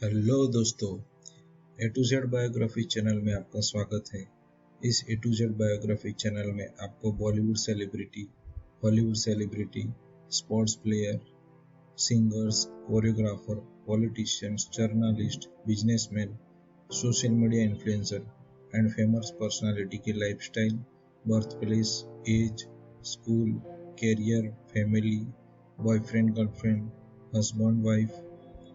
Hello दोस्तों, A to Z biography channel में आपका स्वागत है। इस A to Z biography channel में आपको Bollywood celebrity, Hollywood celebrity, sports player, singers, choreographer, politicians, journalist, businessman, social media influencer and famous personality की lifestyle, birth place, age, school, career, family, boyfriend girlfriend, husband wife,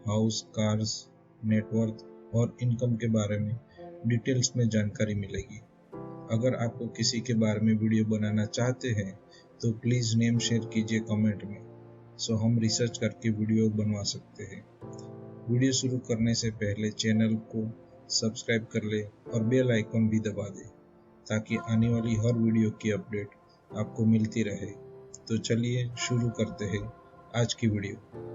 house, cars, net worth और income के बारे में details में जानकारी मिलेगी। अगर आपको किसी के बारे में वीडियो बनाना चाहते हैं तो प्लीज़ नेम शेयर कीजिए कमेंट में, सो हम रिसर्च करके वीडियो बनवा सकते हैं। वीडियो शुरू करने से पहले चैनल को सब्सक्राइब कर ले और बेल आइकन भी दबा दे ताकि आने वाली हर वीडियो की अपडेट आपको मिलती रहे। तो चलिए शुरू करते हैं आज की वीडियो।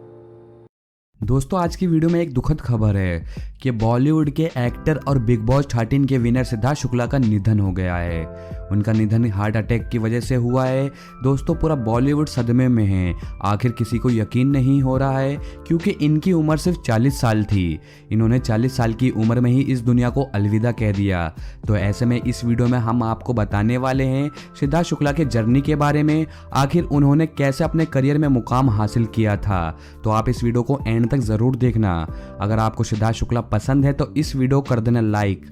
दोस्तों, आज की वीडियो में एक दुखद खबर है कि बॉलीवुड के एक्टर और बिग बॉस 13 के विनर सिद्धार्थ शुक्ला का निधन हो गया है। उनका निधन हार्ट अटैक की वजह से हुआ है। दोस्तों, पूरा बॉलीवुड सदमे में है। आखिर किसी को यकीन नहीं हो रहा है क्योंकि इनकी उम्र सिर्फ 40 साल थी। इन्होंने 40 साल की उम्र में ही इस दुनिया को अलविदा कह दिया। तो ऐसे में इस वीडियो में हम आपको बताने वाले हैं सिद्धार्थ शुक्ला के जर्नी के बारे में, आखिर उन्होंने कैसे अपने करियर में मुकाम हासिल किया था। तो आप इस वीडियो को एंड तक जरूर देखना। अगर आपको सिद्धार्थ शुक्ला पसंद है तो इस वीडियो को कर देना लाइक।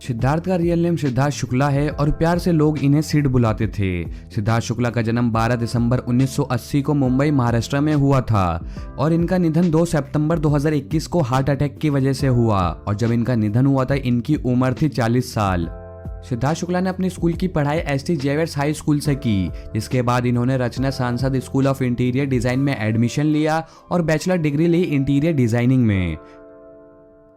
सिद्धार्थ का रियल नेम सिद्धार्थ शुक्ला है और प्यार से लोग इन्हें सिड बुलाते थे। सिद्धार्थ शुक्ला का जन्म 12 दिसंबर 1980 को मुंबई, महाराष्ट्र में हुआ था और इनका निधन 2 सितंबर 2021 को हार्ट अटैक की वजह से हुआ। और जब इनका निधन हुआ था इनकी उम्र थी 40 साल। सिद्धार्थ शुक्ला ने अपनी स्कूल की पढ़ाई एस.टी. जेवियर्स हाई स्कूल से की। इसके बाद इन्होंने रचना सांसद स्कूल ऑफ इंटीरियर डिजाइन में एडमिशन लिया और बैचलर डिग्री ली इंटीरियर डिजाइनिंग में।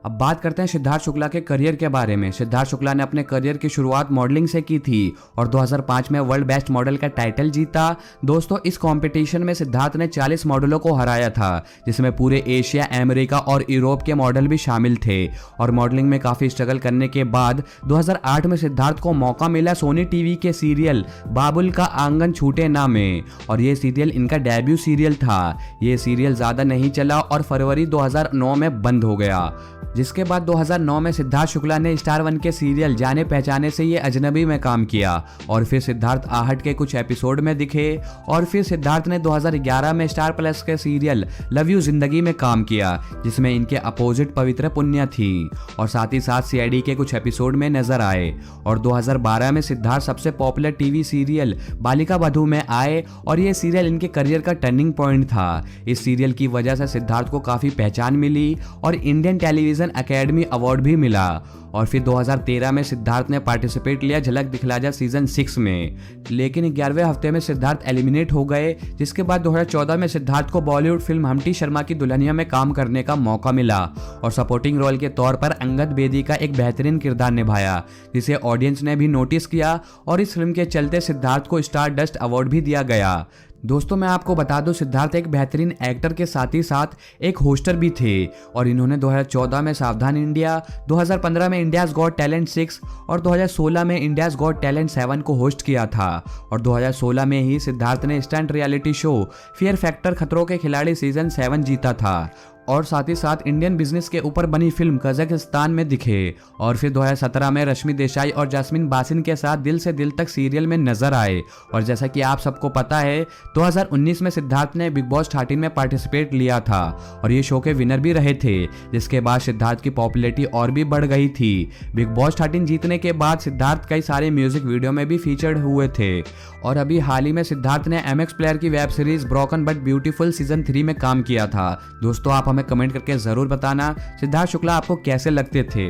अब बात करते हैं सिद्धार्थ शुक्ला के करियर के बारे में। सिद्धार्थ शुक्ला ने अपने करियर की शुरुआत मॉडलिंग से की थी और 2005 में वर्ल्ड बेस्ट मॉडल का टाइटल जीता। दोस्तों, इस कंपटीशन में सिद्धार्थ ने 40 मॉडलों को हराया था, जिसमें पूरे एशिया, अमेरिका और यूरोप के मॉडल भी शामिल थे। और मॉडलिंग में काफी स्ट्रगल करने के बाद 2008 में सिद्धार्थ को मौका मिला सोनी टीवी के सीरियल बाबुल का आंगन छूटे ना में, और ये सीरियल इनका डेब्यू सीरियल था। ये सीरियल ज्यादा नहीं चला और फरवरी 2009 में बंद हो गया। जिसके बाद 2009 में सिद्धार्थ शुक्ला ने स्टार 1 के सीरियल जाने पहचाने से ये अजनबी में काम किया और फिर सिद्धार्थ आहट के कुछ एपिसोड में दिखे। और फिर सिद्धार्थ ने 2011 में स्टार प्लस के सीरियल लव यू जिंदगी में काम किया, जिसमें इनके अपोजिट पवित्र पुण्य थी और साथ ही साथ सीआईडी के कुछ एपिसोड में नजर आए। और 2012 में सिद्धार्थ सबसे popular TV serial Balika Vadhu में आए और ये सीरियल इनके करियर का टर्निंग पॉइंट था। इस सीरियल की वजह से सिद्धार्थ को काफी पहचान मिली और इंडियन टेलीविजन अकेडमी अवार्ड भी मिला। और फिर 2013 में सिद्धार्थ ने पार्टिसिपेट लिया झलक दिखला जा सीजन 6 में, लेकिन 11वें हफ्ते में सिद्धार्थ एलिमिनेट हो गए। जिसके बाद 2014 में सिद्धार्थ को बॉलीवुड फिल्म हमटी शर्मा की दुल्हनिया में काम करने का मौका मिला और सपोर्टिंग रोल के तौर पर अंगद बेदी का एक बेहतरीन किरदार निभाया, जिसे ऑडियंस ने भी नोटिस किया और इस फिल्म के चलते सिद्धार्थ को स्टार डस्ट अवार्ड भी दिया गया। दोस्तों, मैं आपको बता दूं, सिद्धार्थ एक बेहतरीन एक्टर के साथ ही साथ एक होस्टर भी थे और इन्होंने 2014 में सावधान इंडिया, 2015 में इंडियाज गॉट टैलेंट 6 और 2016 में इंडियाज गॉट टैलेंट 7 को होस्ट किया था। और 2016 में ही सिद्धार्थ ने stunt reality show fear factor खतरों के खिलाड़ी सीजन 7 जीता था और साथ ही साथ इंडियन बिजनेस के ऊपर बनी फिल्म कजाकिस्तान में दिखे। और फिर 2017 में रश्मि देसाई और जास्मिन बासिन के साथ दिल से दिल तक सीरियल में नजर आए। और जैसा कि आप सबको पता है, 2019 में सिद्धार्थ ने बिग बॉस 13 में पार्टिसिपेट लिया था और ये शो के विनर भी रहे थे, जिसके बाद सिद्धार्थ की पॉपुलैरिटी और भी बढ़ गई थी। बिग बॉस 13 जीतने के बाद सिद्धार्थ कई सारे म्यूजिक वीडियो में भी फीचर्ड हुए थे और अभी हाल ही में सिद्धार्थ ने एमएक्स प्लेयर की web series broken but beautiful season 3 में काम किया था। दोस्तों, आप हमें कमेंट करके जरूर बताना सिद्धार्थ शुक्ला आपको कैसे लगते थे।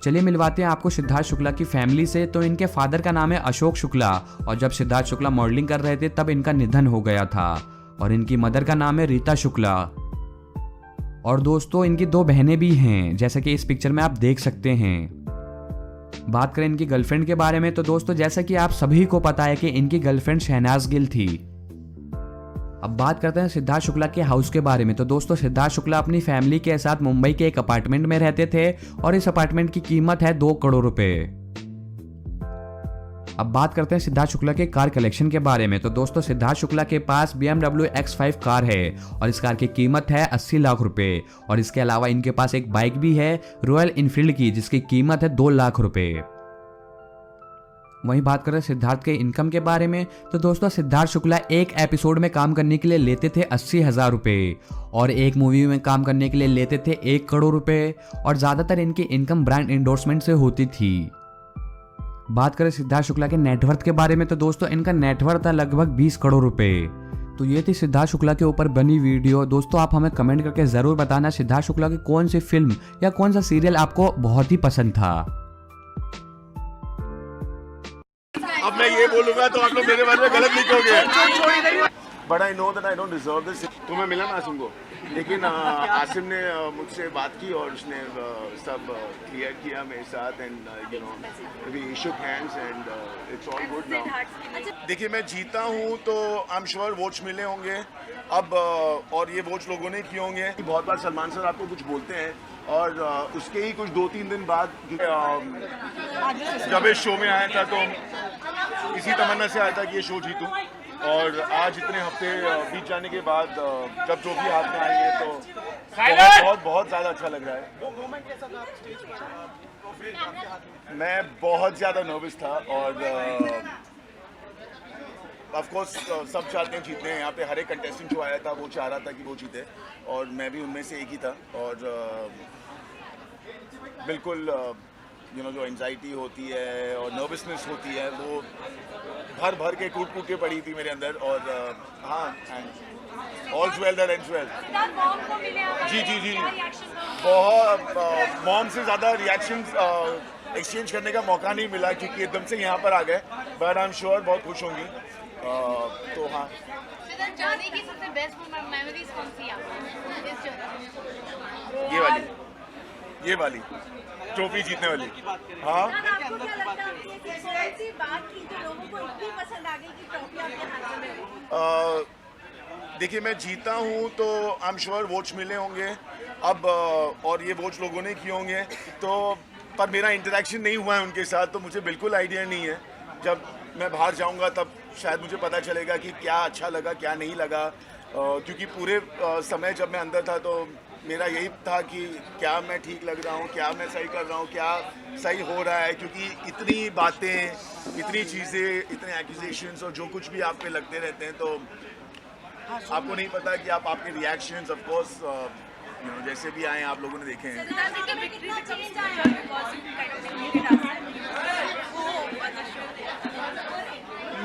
चलिए मिलवाते हैं आपको सिद्धार्थ शुक्ला की फैमिली से। तो इनके फादर का नाम है अशोक शुक्ला और जब सिद्धार्थ शुक्ला मॉडलिंग कर रहे थे तब इनका निधन हो गया था। और इनकी मदर का नाम है रीता शुक्ला। और दोस्तों, इनकी 2 बहनें भी हैं, जैसे कि इस पिक्चर में आप देख सकते हैं। बात करें इनकी गर्लफ्रेंड के बारे में तो दोस्तों, जैसा कि आप सभी को पता है कि इनकी गर्लफ्रेंड शहनाज गिल थी। अब बात करते हैं सिद्धार्थ शुक्ला के हाउस के बारे में। तो दोस्तों, सिद्धार्थ शुक्ला अपनी फैमिली के साथ मुंबई के एक अपार्टमेंट में रहते थे और इस अपार्टमेंट की कीमत है 2 करोड़ रुपए। अब बात करते हैं सिद्धार्थ शुक्ला के कार कलेक्शन के बारे में। तो दोस्तों सिद्धार्थ शुक्ला के पास BMW X5 कार है और इस कार की कीमत है 80 लाख रुपए। और इसके अलावा इनके पास एक बाइक भी है रॉयल इनफील्ड की, जिसकी कीमत है 2 लाख रुपए। वहीं बात करें सिद्धार्थ के इनकम के बारे में, तो दोस्तों सिद्धार्थ शुक्ला एक एपिसोड में काम करने के लिए लेते थे 80,000 रुपए और एक मूवी में काम करने के लिए लेते थे 1 करोड़ रुपए और ज्यादातर इनकी इनकम ब्रांड एंडोर्समेंट से होती थी। बात करें सिद्धार्थ शुक्ला के नेटवर्थ के बारे में, तो दोस्तों इनका नेटवर्थ था लगभग 20 करोड़ रुपए। तो ये थी सिद्धार्थ शुक्ला के ऊपर बनी वीडियो। दोस्तों आप हमें कमेंट करके जरूर बताना सिद्धार्थ शुक्ला की कौन सी फिल्म या कौन सा सीरियल आपको बहुत ही पसंद था। अब मैं ये बोलूंगा तो आप लोग मेरे बारे में गलत लिखोगे। But I know that I don't deserve this. तुम्हें मिला ना आसिम को, लेकिन आसिम ने मुझसे बात की और उसने सब क्लियर किया मेरे साथ and you know we shook hands and it's all good now. देखिए मैं जीता हूँ तो आई एम श्योर वोट्स मिले होंगे अब और ये वोट्स लोगों ने किए होंगे। बहुत बार सलमान सर आपको कुछ बोलते हैं और उसके ही कुछ 2-3 दिन बाद जब इस शो में आया था तो इसी तमन्ना से आया था कि ये शो जीतूं और आज इतने हफ्ते बीत जाने के बाद जब ट्रॉफी हाथ में आई है तो बहुत ज़्यादा अच्छा लग रहा है। मैं बहुत ज़्यादा नर्वस था और ऑफ कोर्स सब चाहते हैं जीतने। यहाँ पे हर एक कंटेस्टेंट जो आया था वो चाह रहा था कि वो जीते और मैं भी उनमें से एक ही था और बिल्कुल यू नो जो एंजाइटी होती है और नर्वसनेस होती है वो भर के टूट के पड़ी थी मेरे अंदर और हाँ ऑल्स वेल दैट एंड्स वेल। जी बहुत मॉम से ज़्यादा रिएक्शंस एक्सचेंज करने का मौका नहीं मिला क्योंकि एकदम से यहाँ पर आ गए, बट आई एम श्योर बहुत खुश होंगी। तो हाँ की सबसे बेस्ट मेमोरीज कौन सी ये वाली ट्रॉफी जीतने वाली। हाँ आपको क्या लगता है कि कौन सी बात की जो लोगों को इतनी पसंद आ गई कि ट्रॉफी आपके हाथ में? देखिए मैं जीता हूँ तो आई एम श्योर वोट्स मिले होंगे अब और ये वोट्स लोगों ने किए होंगे तो पर मेरा इंटरेक्शन नहीं हुआ है उनके साथ तो मुझे बिल्कुल आइडिया नहीं है। जब मैं बाहर जाऊँगा तब शायद मुझे पता चलेगा कि क्या अच्छा लगा क्या नहीं लगा क्योंकि पूरे समय जब मैं अंदर था तो मेरा यही था कि क्या मैं ठीक लग रहा हूँ, क्या मैं सही कर रहा हूँ, क्या सही हो रहा है क्योंकि इतनी बातें इतनी चीज़ें इतने एक्यूजेशंस और जो कुछ भी आप पे लगते रहते हैं तो आपको नहीं पता कि आपके reactions of course you know जैसे भी आए आप लोगों ने देखे हैं।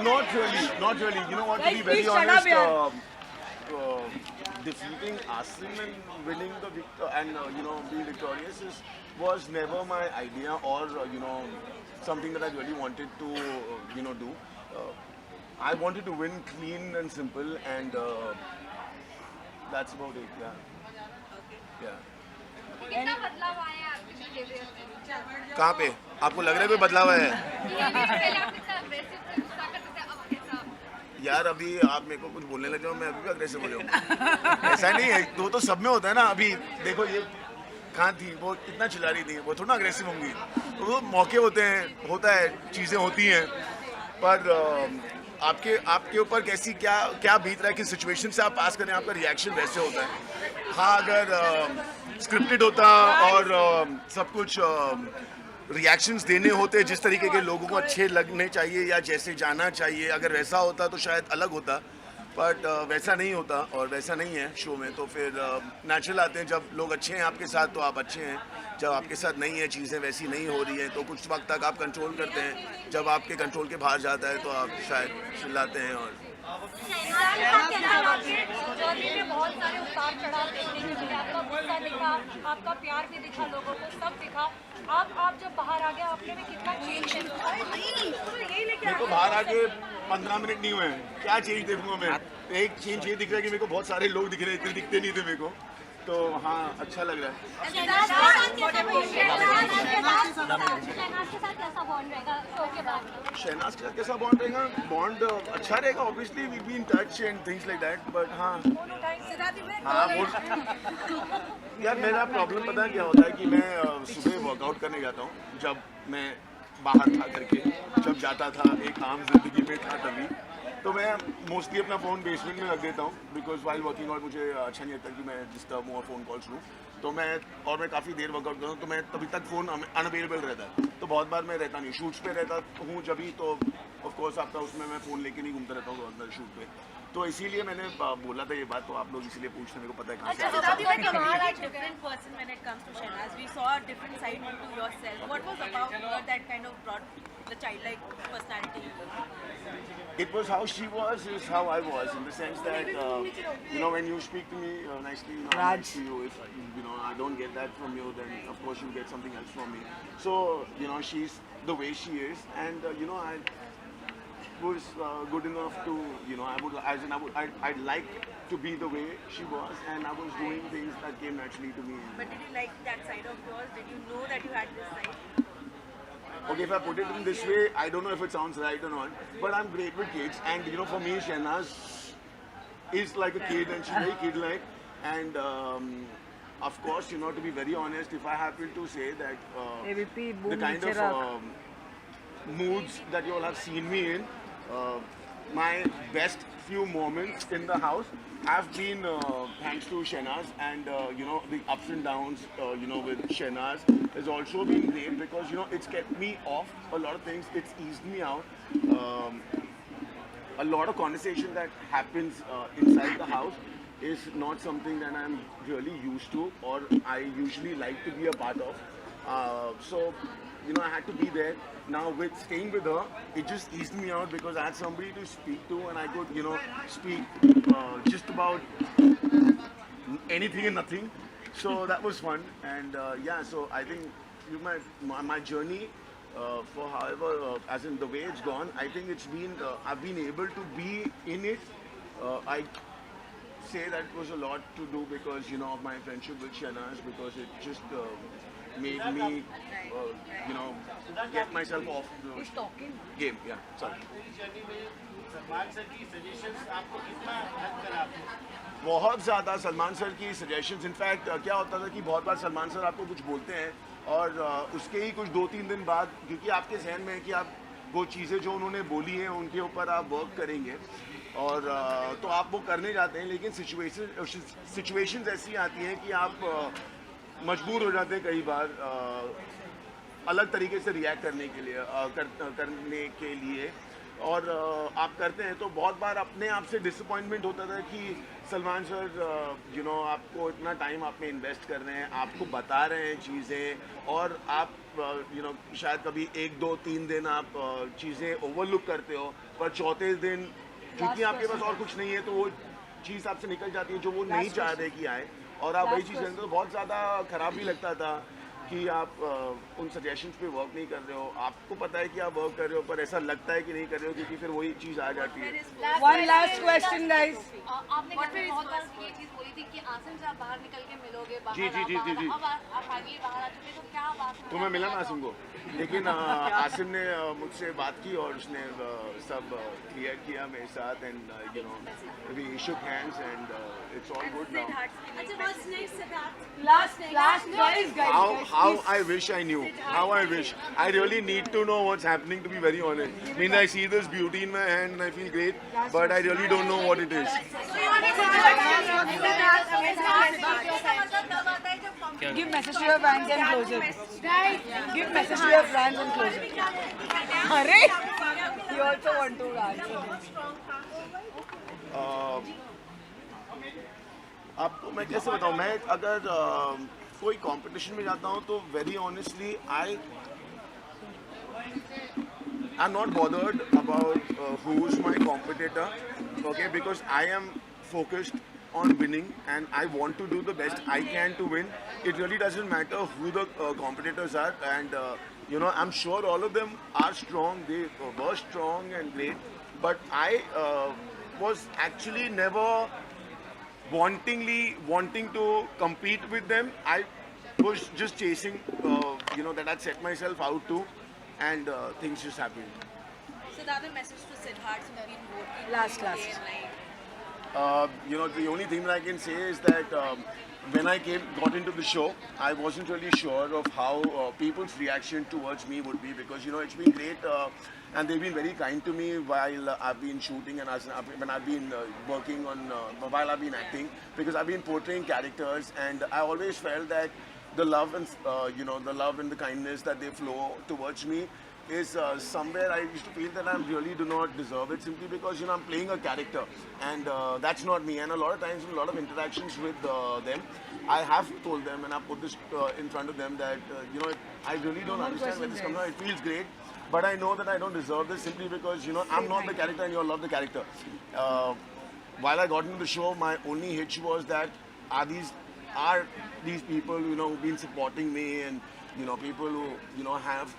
Not really. You know what? To be very honest, defeating Asim and winning the you know being victorious was never my idea or you know something that I really wanted to you know do. I wanted to win clean and simple and that's about it. Yeah. कितना बदलाव आया आपके behaviour में? कहाँ पे आपको लग रहा है कोई बदलाव आया है? यार अभी आप मेरे को कुछ बोलने लगे हो मैं अभी भी अग्रेसिव हो जाऊँ ऐसा नहीं है वो तो सब में होता है ना। अभी देखो ये कहाँ थी वो कितना चिल्ला रही थी वो थोड़ा ना अग्रेसिव होंगी तो वो मौके होते हैं होता है चीज़ें होती हैं पर आपके ऊपर कैसी क्या बीत रहा है कि सिचुएशन से आप पास करें आपका रिएक्शन वैसे होता है। हाँ अगर स्क्रिप्टेड होता और सब कुछ रिएक्शंस देने होते जिस तरीके के लोगों को अच्छे लगने चाहिए या जैसे जाना चाहिए अगर वैसा होता तो शायद अलग होता बट वैसा नहीं होता और वैसा नहीं है शो में तो फिर नेचुरल आते हैं जब लोग अच्छे हैं आपके साथ तो आप अच्छे हैं जब आपके साथ नहीं है चीज़ें वैसी नहीं हो रही हैं तो कुछ वक्त तक आप कंट्रोल करते हैं जब आपके कंट्रोल के बाहर जाता है तो आप शायद चिल्लाते हैं और बहुत सारे उतार चढ़ाव देखने को मिले आपका गुस्सा दिखा आपका प्यार भी दिखा लोगों को सब दिखा आप जब बाहर आ गए आपने में कितना चेंज है मेरे को बाहर आके 15 मिनट नहीं हुए क्या चेंज देखूंगा मैं एक चेंज ये दिख रहा है कि मेरे को बहुत सारे लोग दिख रहे हैं इतने दिखते नहीं थे मेरे को तो हाँ अच्छा लग रहा है। शहनाज के साथ कैसा बॉन्ड रहेगा बॉन्ड अच्छा रहेगा obviously we be in touch and things like that but हाँ यार मेरा प्रॉब्लम पता है क्या होता है कि मैं सुबह वर्कआउट करने जाता हूँ जब मैं बाहर था करके, जब जाता था एक आम जिंदगी में था तभी, तो मैं मोस्टली अपना फ़ोन बेसमेंट में रख देता हूँ, बिकॉज वाइल वर्किंग आउट मुझे अच्छा नहीं लगता कि मैं डिस्टर्ब हूँ और फ़ोन कॉल्स लूँ। तो मैं काफ़ी देर वर्कआउट करता हूँ, तो मैं तभी तक फ़ोन अनअवेलेबल रहता है। तो बहुत बार मैं रहता नहीं, शूट्स पे रहता हूँ जब भी, तो ऑफकोर्स आपका उसमें मैं फ़ोन लेके नहीं घूमता रहता हूँ अंदर शूट पे। तो इसीलिए मैंने बोला था ये बात, तो आप लोग इसीलिए पूछते, मेरे को पता है कहाँ से। Siddharth, you are a completely different person when it comes to Shehnaz. We saw a different side to yourself. What was about her that kind of brought the childlike personality? It was how she was, is how I was, in the sense that, when you speak to me nicely, I'm nice to you. If, I don't get that from you, then of course you get something else from me. So, she's the way she is, and, I was good enough to, I'd like to be the way she was, and I was doing things that came naturally to me. But did you like that side of yours? Did you know that you had this side? Okay, if I put it in this way, I don't know if it sounds right or not, but I'm great with kids, and for me, Shehnaz is like a kid, and she's very kid-like, and of course, to be very honest, if I happen to say that the kind of moods that you all have seen me in, my best few moments in the house have been thanks to Shehnaz, and the ups and downs with Shehnaz has also been great, because it's kept me off a lot of things, it's eased me out. A lot of conversation that happens inside the house is not something that I'm really used to, or I usually like to be a part of. So I had to be there. Now with staying with her, it just eased me out, because I had somebody to speak to, and I could speak just about anything and nothing. So that was fun, and so I think my journey for however as in the way it's gone, I think it's been I've been able to be in it. I say that was a lot to do because of my friendship with Shehnaz, because it just made me get myself off the game. Yeah, sorry. बहुत ज़्यादा Salman sir की suggestions, in fact क्या होता था कि बहुत बार Salman sir आपको कुछ बोलते हैं और उसके ही कुछ 2-3 दिन बाद, क्योंकि आपके जहन में है कि आप वो चीज़ें जो उन्होंने बोली हैं उनके ऊपर आप वर्क करेंगे, और तो आप वो करने जाते हैं, लेकिन सिचुएशंस ऐसी आती हैं कि आप मजबूर हो जाते हैं कई बार अलग तरीके से रिएक्ट करने के लिए और आप करते हैं, तो बहुत बार अपने आप से डिसअपॉइंटमेंट होता था कि सलमान सर आपको इतना टाइम आप में इन्वेस्ट कर रहे हैं, आपको बता रहे हैं चीज़ें, और आप शायद कभी 1-2-3 दिन आप चीज़ें ओवरलुक करते हो, पर चौथे दिन क्योंकि आपके पास और कुछ नहीं है तो वो चीज़ आपसे निकल जाती है जो वो नहीं चाह रहे कि आए, और आप वही चीज़ करते हो। बहुत ज़्यादा ख़राब भी लगता था कि आप उन सजेशंस पे वर्क नहीं कर रहे हो, आपको पता है कि आप वर्क कर रहे हो पर ऐसा लगता है कि नहीं कर रहे हो, क्योंकि फिर वही चीज़ आ जाती है। One last question, guys. आपने बहुत बार ये चीज़ बोली थी कि आसिम से आप बाहर निकल के मिलोगे, जी। अब आप आगे बाहर आ चुके, तो क्या बात है? तो मैं मिला ना आसिम को, लेकिन आसिम ने मुझसे बात की और उसने सब क्लियर किया मेरे साथ, and we shook hands and it's all good now. अच्छा, what's next, Siddharth? Last, guys. How I wish I knew. How I wish. I really need to know what's happening, to be very honest. I mean, I see this beauty in my hand and I feel great, but I really don't know what it is. Give message to your fans and close it. Give message to your fans and close it. Arey, you also want to answer. आपको मैं कैसे बताऊँ, मैं अगर कोई competition में जाता हूँ तो very honestly I'm not bothered about who's my competitor, okay, because I am focused on winning and I want to do the best I can to win. It really doesn't matter who the competitors are, and I'm sure all of them are strong, they were strong and great, but I was actually never wanting to compete with them. I was just chasing that I'd set myself out to, and things just happened. So the other message to Siddharth who's been working Last. day and night. You know, the only thing that I can say is that when I got into the show, I wasn't really sure of how people's reaction towards me would be, because you know it's been great and they've been very kind to me while I've been shooting and when I've been working on while I've been acting, because I've been portraying characters, and I always felt that the love and you know, the love and the kindness that they flow towards me is somewhere I used to feel that I really do not deserve it, simply because you know I'm playing a character, and that's not me. And a lot of times in a lot of interactions with them, I have told them and I put this in front of them that you know, I really don't understand where this comes from. It feels great, but I know that I don't deserve this, simply because you know I'm not the character and you all love the character. While I got into the show, my only hitch was that are these people, you know, who've been supporting me, and you know, people who, you know, have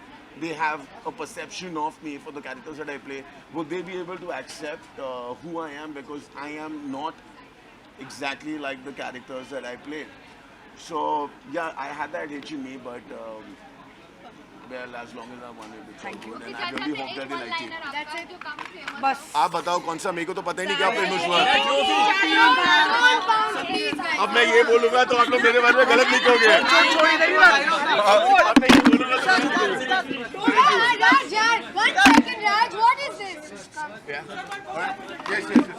a perception of me for the characters that I play, would they be able to accept who I am, because I am not exactly like the characters that I play. So yeah, I had that itch in me, but well, as long as I wanted it, it's all good, and I really hope that they liked it. That's it, जो काफी famous बस आप बताओ कौन सा, मेरे को तो पता ही नहीं क्या फेमस हुआ है। अब मैं ये बोलूंगा तो आप लोग मेरे बारे में गलत लिखोगे। छोड़ इधर ही रख। अब मैं ये बोलूंगा तो गलत लिखोगे। Raj, yaar, 1 second, Raj, what is this? Yes, come. Raj, एक second,